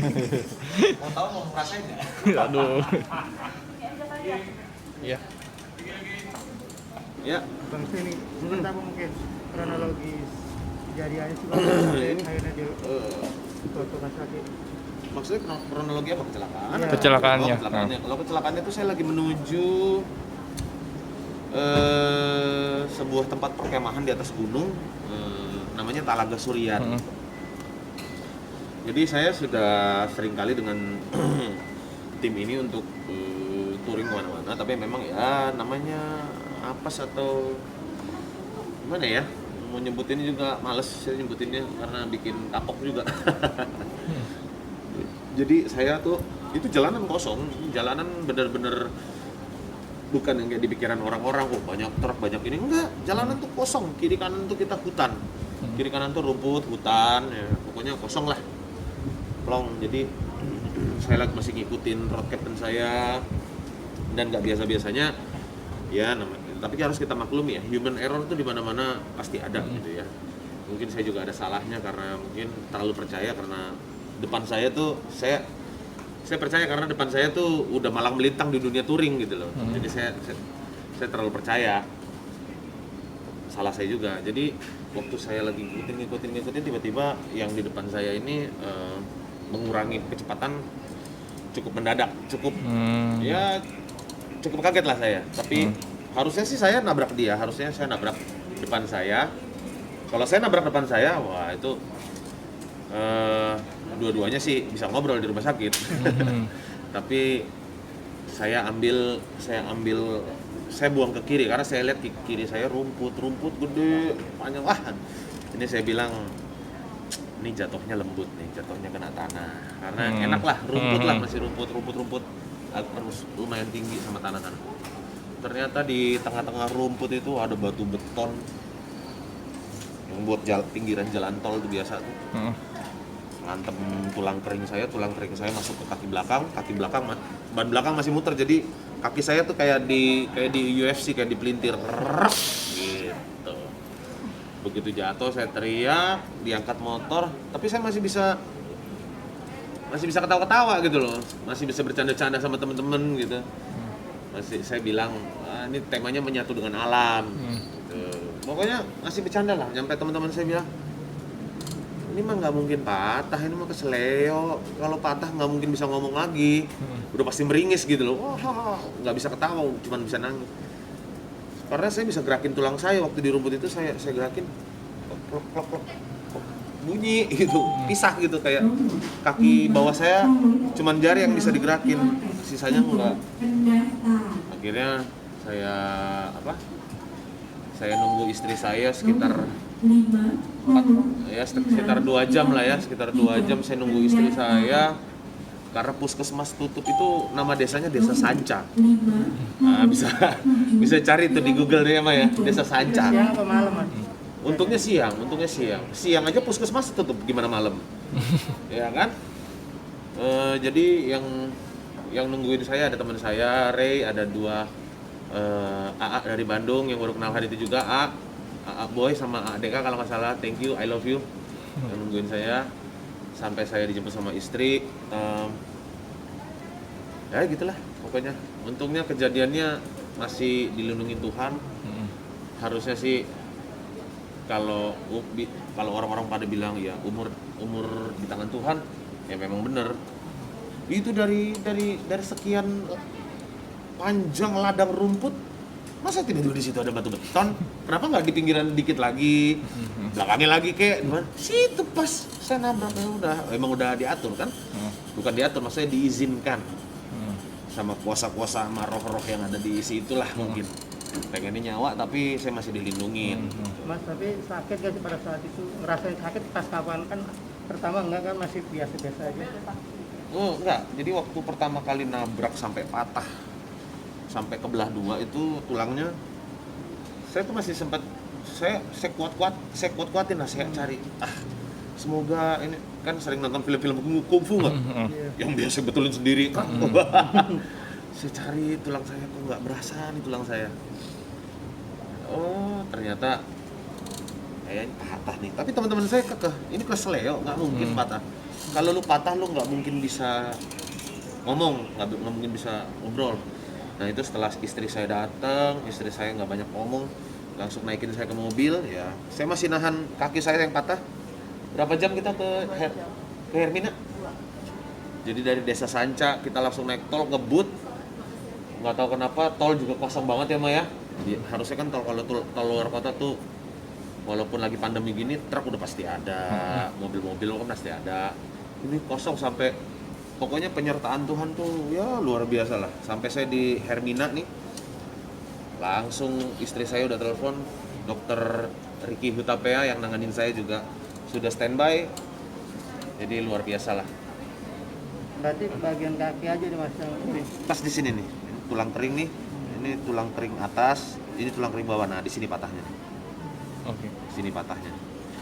Mau tahu mau ngerasain nggak? Aduh. Iya. Ya. Bang Sini, pertama mungkin kronologis kejadiannya sih Bang, sampai akhirnya dia ke rumah sakit. Maksudnya kronologi apa kecelakaan? Iya. Kecelakaannya. Oh, kecelakaannya. Kalau kecelakaannya itu saya lagi menuju sebuah tempat perkemahan di atas gunung, namanya Talaga Suryan. Jadi saya sudah sering kali dengan tim ini untuk touring kemana-mana, tapi memang ya namanya apes atau gimana ya, mau nyebutinnya juga males saya nyebutinnya karena bikin kapok juga. Jadi saya tuh itu jalanan kosong, jalanan bener-bener bukan yang kayak di pikiran orang-orang, oh banyak truk, banyak ini, enggak, jalanan tuh kosong, kiri kanan tuh kita hutan, kiri kanan tuh rumput, hutan, ya pokoknya kosong lah, plong. Jadi saya masih ngikutin road captain saya dan nggak biasa-biasanya, ya tapi harus kita maklumi ya, human error tuh di mana-mana pasti ada gitu ya. Mungkin saya juga ada salahnya karena mungkin terlalu percaya karena depan saya tuh saya percaya karena depan saya tuh udah malang melintang di dunia touring gitu loh. Jadi saya terlalu percaya. Salah saya juga. Jadi waktu saya lagi ngikutin tiba-tiba yang di depan saya ini mengurangi kecepatan cukup mendadak, ya cukup kaget lah saya. Tapi harusnya sih saya nabrak dia, harusnya saya nabrak depan saya. Kalau saya nabrak depan saya, wah itu dua-duanya sih bisa ngobrol di rumah sakit. Tapi saya buang ke kiri karena saya lihat di kiri saya rumput gede panjang. Wah, ini saya bilang ini jatuhnya lembut nih, jatuhnya kena tanah karena enak lah, rumput lah, masih rumput harus lumayan tinggi sama tanah. Ternyata di tengah-tengah rumput itu ada batu beton yang buat pinggiran jalan tol itu biasa tuh. Ngantem tulang kering saya masuk ke kaki belakang ban belakang masih muter, jadi kaki saya tuh kayak di UFC, kayak dipelintir gitu. Begitu jatuh saya teriak, diangkat motor, tapi saya masih bisa ketawa-ketawa gitu loh, masih bisa bercanda-canda sama temen-temen gitu. Masih saya bilang ini temanya menyatu dengan alam gitu. Pokoknya masih bercanda lah, nyampe teman-teman saya bilang ini mah nggak mungkin patah, ini mah keseleo. Kalau patah nggak mungkin bisa ngomong lagi, udah pasti meringis gitu loh. Wah, nggak bisa ketawa, cuma bisa nangis. Karena saya bisa gerakin tulang saya waktu di rumput itu, saya gerakin, klok, bunyi gitu, pisah gitu, kayak kaki bawah saya cuman jari yang bisa digerakin, sisanya enggak. Akhirnya saya nunggu istri saya sekitar 2 jam lah ya, sekitar 2 jam saya nunggu istri saya karena puskesmas tutup. Itu nama desanya Desa Sanca. Nah, bisa cari tuh di Google deh ya, Desa Sanca. Siang apa malam, Mas? Untungnya siang aja puskesmas tutup, gimana malam? Ya kan? Jadi yang nungguin saya ada teman saya Ray, ada 2 AA dari Bandung yang baru kenal hari itu juga, AA Boy sama AA Deka kalau nggak salah. Thank you, I love you yang nungguin saya sampai saya dijemput sama istri. Ya gitulah pokoknya. Untungnya kejadiannya masih dilindungi Tuhan. Harusnya sih kalau orang-orang pada bilang ya umur di tangan Tuhan, ya memang benar. Itu dari sekian panjang ladang rumput, masa tiba-tiba di situ ada batu beton? Kenapa nggak di pinggiran dikit lagi, belakangnya lagi kayak gimana? Situ pas saya nabraknya emang udah diatur kan? Bukan diatur, maksudnya diizinkan sama kuasa-kuasa sama roh-roh yang ada di situlah mungkin. Pengennya nyawa tapi saya masih dilindungin. Mas, tapi sakit gak sih pada saat itu? Ngerasain sakit pas kapan? Kan pertama enggak kan, masih biasa-biasa aja. Oh enggak, jadi waktu pertama kali nabrak sampai patah, sampai kebelah 2 itu tulangnya, saya tuh masih sempat saya kuat-kuatin lah, saya cari semoga ini kan sering nonton film-film kungfu nggak, yang biasa betulin sendiri kan. Saya cari tulang saya, kok nggak berasa nih tulang saya. Oh ternyata kayaknya patah nih, tapi teman-teman saya kekeh ini keseleo, nggak mungkin patah. Kalau lu patah lu nggak mungkin bisa ngomong, nggak mungkin bisa ngobrol. Nah itu setelah istri saya datang, istri saya nggak banyak ngomong, langsung naikin saya ke mobil. Ya saya masih nahan kaki saya yang patah. Berapa jam kita ke Hermina? Jadi dari desa Sanca kita langsung naik tol, ngebut. Nggak tahu kenapa tol juga kosong banget ya Maya. Harusnya kan tol, kalau tol luar kota tuh walaupun lagi pandemi gini truk udah pasti ada, mobil-mobil kan pasti ada. Ini kosong sampai pokoknya penyertaan Tuhan tuh ya luar biasa lah. Sampai saya di Hermina nih, langsung istri saya udah telepon, dokter Ricky Hutapea yang nanganin saya juga sudah standby. Jadi luar biasa lah. Berarti bagian kaki aja nih Mas yang ini. Pas di sini nih, ini tulang kering nih. Ini tulang kering atas, ini tulang kering bawah. Nah, di sini patahnya. Oke. Di sini patahnya.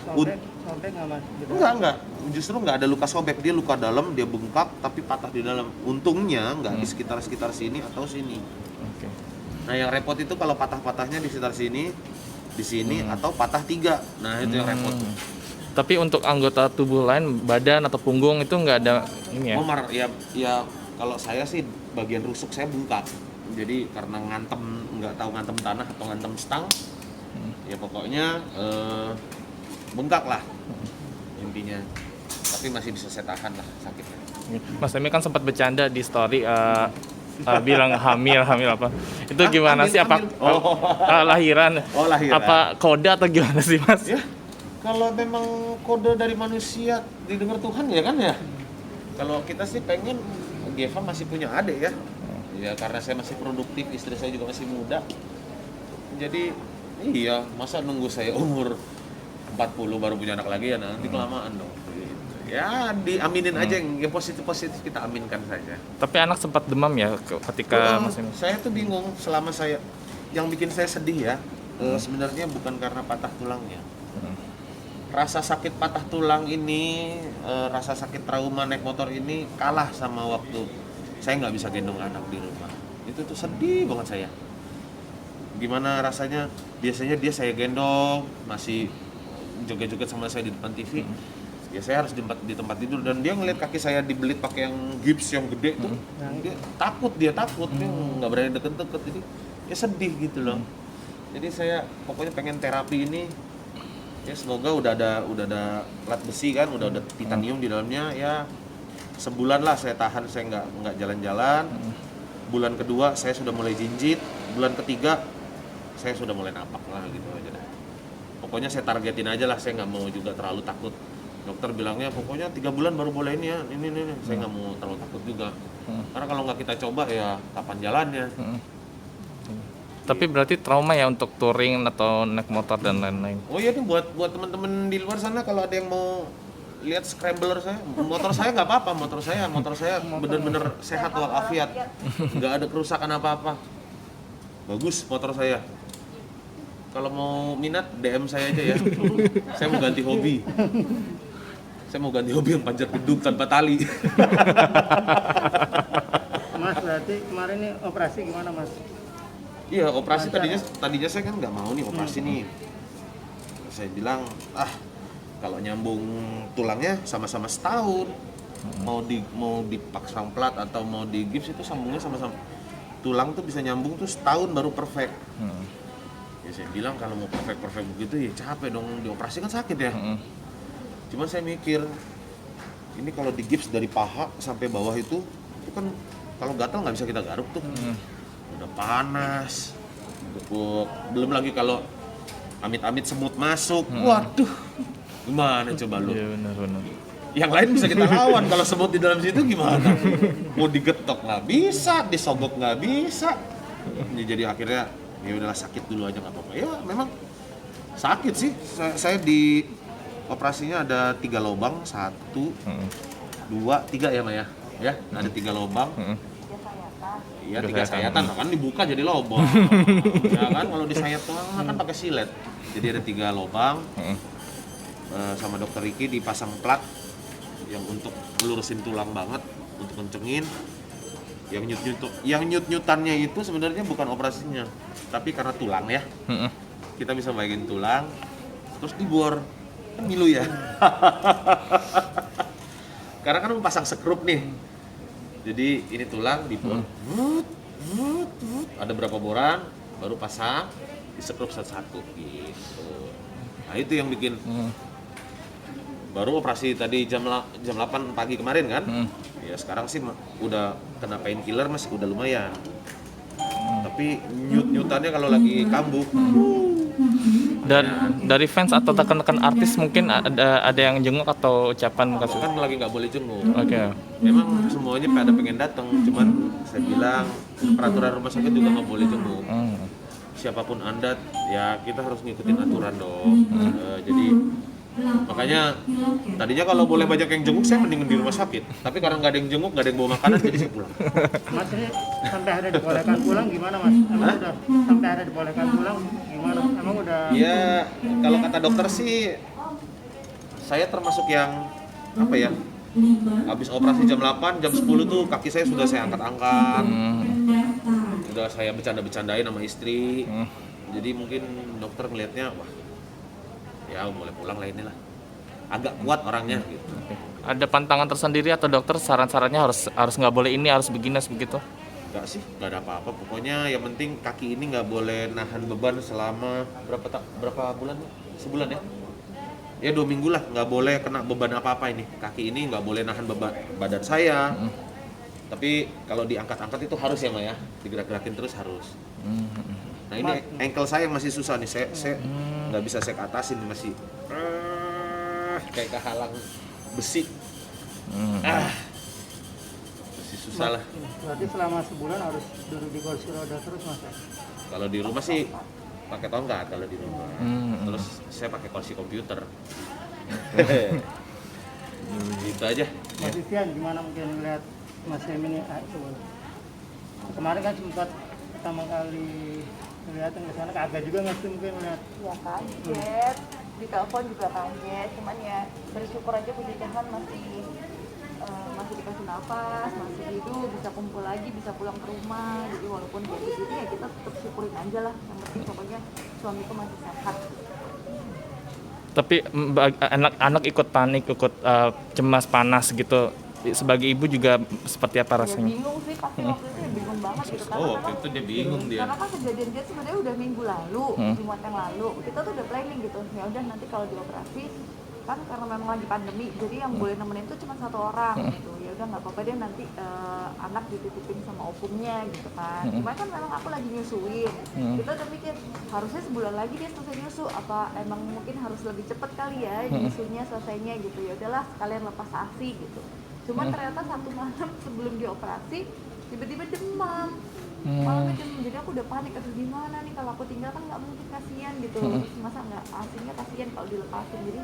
Sobek nggak Mas? Enggak. Justru nggak ada luka sobek. Dia luka dalam, dia bengkak, tapi patah di dalam. Untungnya nggak di sekitar sini atau sini. Oke. Nah, yang repot itu kalau patah-patahnya di sekitar sini, di sini, atau patah 3. Nah, itu yang repot. Tapi untuk anggota tubuh lain, badan atau punggung itu nggak ada ini ya? Memar, ya kalau saya sih bagian rusuk saya bengkak. Jadi karena nggak tahu ngantem tanah atau ngantem stang, ya pokoknya bengkak lah intinya. Tapi masih bisa saya tahan lah sakitnya. Mas Emi kan sempat bercanda di story bilang hamil apa? Itu gimana sih? Apa lahiran? Oh, lahiran. Apa kode atau gimana sih Mas? Ya, kalau memang kode dari manusia didengar Tuhan ya kan ya. Kalau kita sih pengen Geva masih punya adik ya. Ya karena saya masih produktif, istri saya juga masih muda. Jadi iya, masa nunggu saya umur 40 baru punya anak lagi ya, nanti kelamaan dong. Gitu. Ya diaminin aja yang positif kita aminkan saja. Tapi anak sempat demam ya ketika Mas Emi? Saya tuh bingung selama yang bikin saya sedih ya, sebenarnya bukan karena patah tulangnya. Rasa sakit patah tulang ini, rasa sakit trauma naik motor ini kalah sama waktu saya nggak bisa gendong anak di rumah. Itu tuh sedih banget saya. Gimana rasanya? Biasanya dia saya gendong, masih joget-joget sama saya di depan TV. Ya saya harus di tempat tidur dan dia ngeliat kaki saya dibelit pakai yang gips yang gede tuh. Dia takut, dia nggak berani deket-deket. Jadi ya sedih gitu loh. Jadi saya pokoknya pengen terapi ini. Ya semoga udah ada plat besi kan, udah ada titanium di dalamnya ya. Sebulan lah saya tahan, saya nggak jalan-jalan. Bulan kedua saya sudah mulai jinjit, bulan ketiga saya sudah mulai napak lah gitu aja deh. Pokoknya saya targetin aja lah, saya nggak mau juga terlalu takut. Dokter bilangnya pokoknya 3 bulan baru boleh ini ya, ini. Saya nggak mau terlalu takut juga. Karena kalau nggak kita coba ya kapan jalannya. Tapi berarti trauma ya untuk touring atau naik motor dan lain-lain. Oh iya nih buat teman-teman di luar sana kalau ada yang mau lihat scrambler saya, motor saya nggak apa-apa, motor saya bener-bener sehat walafiat, nggak ada kerusakan apa-apa, bagus motor saya. Kalau mau minat DM saya aja ya, saya mau ganti hobi yang panjat gedung tanpa tali. Mas berarti kemarin nih operasi gimana Mas? Iya operasi tadinya saya kan nggak mau nih operasi nih, saya bilang kalau nyambung tulangnya sama-sama setahun, mau dipasang plat atau mau di gips itu sambungnya sama-sama. Tulang tuh bisa nyambung tuh setahun baru perfect. Ya saya bilang kalau mau perfect begitu ya capek dong, dioperasi kan sakit ya. Cuman saya mikir ini kalau di gips dari paha sampai bawah itu kan kalau gatal nggak bisa kita garuk tuh. Udah panas, belum lagi kalau amit-amit semut masuk, waduh. Gimana coba lu? Iya benar. Yang lain bisa kita lawan, kalau semut di dalam situ gimana? Mau digetok nggak bisa, disogok nggak bisa. Jadi akhirnya ya udahlah sakit dulu aja nggak apa-apa. Ya memang sakit sih. Saya di operasinya ada 3 lubang, 1, 2, 3 ya Maya. Ya ada 3 lubang. Iya 3 sayatan kan dibuka jadi lubang. Ya kan kalau disayat kan pakai silet. Jadi ada 3 lubang. Sama dokter Ricky dipasang plat yang untuk melurusin tulang banget, untuk kencengin. Yang nyut-nyutannya itu sebenarnya bukan operasinya, tapi karena tulang ya. Kita bisa bayangin tulang, terus dibor, kan ngilu ya. Karena kan pasang skrup nih. Jadi ini tulang dibor. Ada berapa boran baru pasang di skrup satu-satu gitu. Nah, itu yang bikin baru operasi tadi jam 8 pagi kemarin kan. Ya sekarang sih udah kena painkiller masih udah lumayan. Tapi nyut-nyutannya kalau lagi kambuh. Dan dari fans atau rekan-rekan artis mungkin ada yang jenguk atau ucapan makasih. Kan lagi nggak boleh jenguk. Oke. Memang semuanya pada pengen datang, cuman saya bilang peraturan rumah sakit juga nggak boleh jenguk. Siapapun Anda, ya kita harus ngikutin aturan dong. Jadi makanya tadinya kalau boleh banyak yang jenguk saya mending di rumah sakit. Tapi karena nggak ada yang jenguk, nggak ada yang bawa makanan, jadi saya pulang. Mas ini sampai ada dibolehkan pulang gimana Mas? Emang udah sampai ada dibolehkan pulang gimana? Emang udah? Ya kalau kata dokter sih, saya termasuk yang apa ya? Habis operasi jam 8, jam 10 tuh kaki saya sudah saya angkat-angkat. Udah saya bercanda-bercandain sama istri. Jadi mungkin dokter ngelihatnya, wah ya boleh pulang lah inilah. Agak kuat orangnya gitu. Ada pantangan tersendiri atau dokter saran-sarannya harus nggak boleh ini, harus begini, harus begitu? Enggak sih, enggak ada apa-apa. Pokoknya yang penting kaki ini nggak boleh nahan beban selama berapa bulan? Sebulan ya? Ya 2 minggu lah, nggak boleh kena beban apa-apa ini. Kaki ini nggak boleh nahan beban badan saya. Tapi kalau diangkat-angkat itu harus ya, Ma ya. Digerak-gerakin terus harus. Nah ini ankle saya yang masih susah nih, saya nggak bisa saya atasin masih kayak kehalang besi. Masih susah lah. Berarti selama sebulan harus duduk di kursi roda terus Mas? Kalau di rumah sih pakai tongkat kalau di rumah. Terus saya pakai kursi komputer. Gitu aja. Mas Vivian gimana mungkin melihat Mas Sem ini? Kemarin kan sempat pertama kali kelihatan ke sana kaget juga nggak sih mungkin melihat? Ya kaget, di telepon juga kaget, cuman ya bersyukur aja puji Tuhan masih dikasih nafas, masih hidup, bisa kumpul lagi, bisa pulang ke rumah. Jadi walaupun kayak begini ya kita tetap syukurin aja lah, yang penting pokoknya suamiku masih sehat. Tapi anak-anak ikut panik, ikut cemas, panas gitu. Sebagai ibu juga seperti apa Ya rasanya? bingung sih, pasti waktu itu ya bingung banget gitu. Waktu itu dia bingung dia. Karena kan kejadian dia sebenarnya udah minggu lalu, Jumat yang lalu. Kita tuh udah planning gitu. Ya udah nanti kalau dioperasi kan karena memang lagi pandemi, jadi yang boleh nemenin tuh cuma 1 orang gitu. Ya udah nggak apa-apa deh nanti anak dititipin sama opungnya gitu kan. Cuma kan memang aku lagi nyusuin. Kita udah mikir harusnya sebulan lagi dia selesai nyusu, apa emang mungkin harus lebih cepet kali ya nyusunya selesainya gitu. Ya udahlah sekalian lepas ASI gitu. Cuman ternyata 1 malam sebelum dioperasi tiba-tiba demam. Malamnya demam, jadi aku udah panik, aduh gimana nih kalau aku tinggal kan nggak mungkin, kasihan gitu. Masa nggak ASInya kasihan kalau dilepasin. Jadi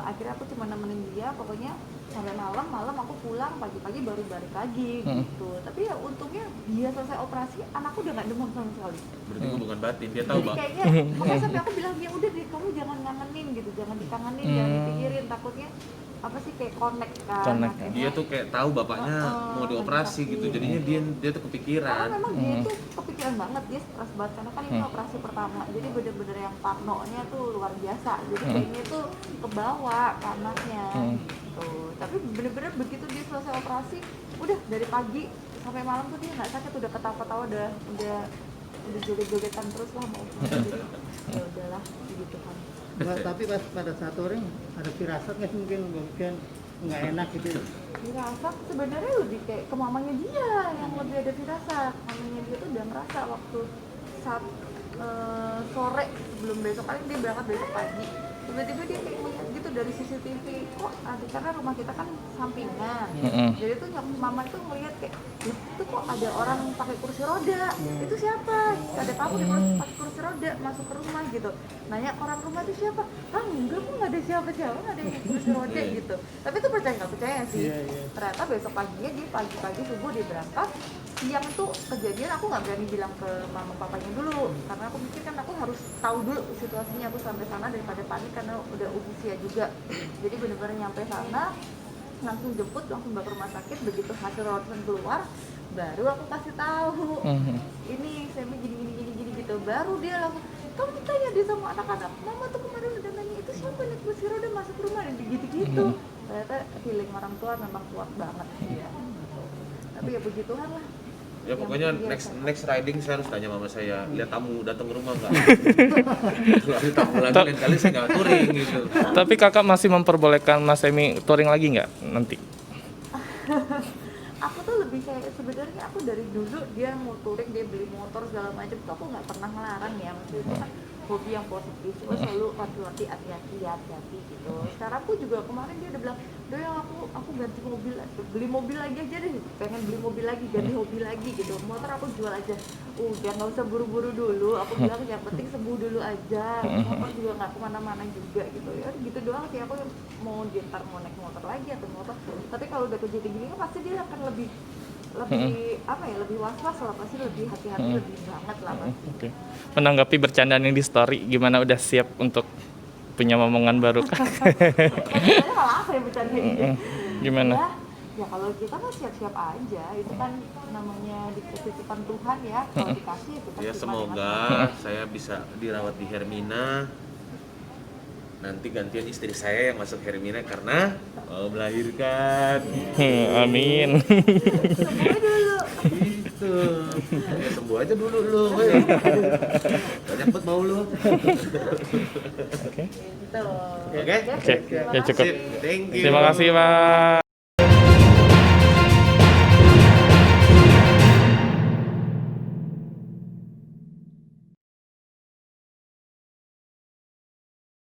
akhirnya aku cuma nemenin dia, pokoknya sampai malam aku pulang, pagi-pagi baru balik lagi gitu. Tapi ya untungnya dia selesai operasi, anakku udah nggak demam sama sekali. Berarti hubungan batin, dia tahu Jadi Bang. kayaknya makanya sampai aku bilang ya udah deh kamu jangan ngangenin gitu, jangan dikangenin, jangan dipikirin, takutnya apa sih kayak connect kan. Connect, akhirnya. Dia tuh kayak tahu bapaknya mau dioperasi gitu, jadinya dia tuh kepikiran. Karena memang dia tuh kepikiran banget, dia stres banget karena kan ini operasi pertama, jadi bener-bener yang parnonya tuh luar biasa, jadi kayaknya tuh kebawa ke anaknya gitu. Tapi bener-bener begitu dia selesai operasi, udah dari pagi sampai malam tuh dia nggak sakit, udah ketawa-ketawa, udah joget-jogetan terus lah mau jadi ya udahlah gitu kan. Tapi pas pada saat orang ada firasat nggak sih mungkin nggak enak gitu? Firasat sebenarnya lebih kayak ke mamanya dia yang lebih ada firasat. Mamanya dia tuh udah ngerasa waktu saat sore sebelum besok, paling dia berangkat besok pagi, tiba-tiba dia kayak melihat gitu dari CCTV, kok ada, karena rumah kita kan sampingan, jadi tuh mama tuh ngeliat kayak itu kok ada orang pakai kursi roda, itu siapa? Ada kamu di pakai kursi roda masuk ke rumah gitu. Nanya orang rumah itu siapa? Enggak, kok nggak ada siapa-siapa, nggak ada yang pakai kursi roda gitu. Tapi itu percaya nggak percaya sih. Ternyata besok paginya dia pagi-pagi subuh dia berangkat. Siang tuh kejadian aku nggak berani bilang ke mama papanya dulu, karena aku mikir kan aku harus tahu dulu situasinya, aku sampai sana daripada panik karena udah usia juga. Jadi bener-bener nyampe sana langsung jemput, langsung bawa ke rumah sakit. Begitu hasil ronsen keluar baru aku kasih tahu ini Semi gini gitu. Baru dia langsung, kamu tanya dia sama anak-anak, mama tuh kemarin udah nanya itu siapa naik kursi roda masuk rumah, dan gitu-gitu. ternyata feeling orang tua memang kuat banget ya. Tapi ya puji Tuhan lah. Ya pokoknya Yang next riding saya harus tanya mama saya, lihat tamu datang ke rumah nggak? Kalau ada tamu lagi lain kali saya nggak touring gitu. Tapi kakak masih memperbolehkan Mas Emi touring lagi nggak nanti? aku tuh lebih kayak sebenarnya aku dari dulu dia mau touring, dia beli motor segala macam tuh aku nggak pernah ngelarang ya, maksudnya itu kan hobi yang positif, cuma selalu wanti-wanti hati-hati gitu. Sekarang aku juga kemarin dia udah bilang, Doyang aku ganti mobil, beli mobil lagi aja deh, pengen beli mobil lagi, ganti hobi lagi gitu, motor aku jual aja, udah nggak usah buru-buru dulu, aku bilang yang penting sembuh dulu aja, motor juga nggak kemana-mana juga gitu ya, gitu doang sih. Aku yang mau ntar mau naik motor lagi atau motor, tapi kalau udah kejadian gini kan pasti dia akan lebih apa ya, lebih was-was lah, pasti lebih hati-hati, lebih banget lah pasti. Oke. Menanggapi bercandaan yang di story, gimana, udah siap untuk punya momongan baru kah? Maksudnya malah apa yang bercanda gitu. Gimana? Ya kalau kita kan siap-siap aja, itu kan namanya titipan Tuhan ya, kalau dikasih ya kita Ya terima semoga saya bisa dirawat di Hermina. Nanti gantian istri saya yang masuk Hermina karena mau melahirkan. Amin. Sembuh dulu. Gitu. Ya sembuh aja dulu lu. Banyak banget mau lu. Gitu. Oke? Oke, ya cukup. Sip, thank you. Terima kasih, Pak.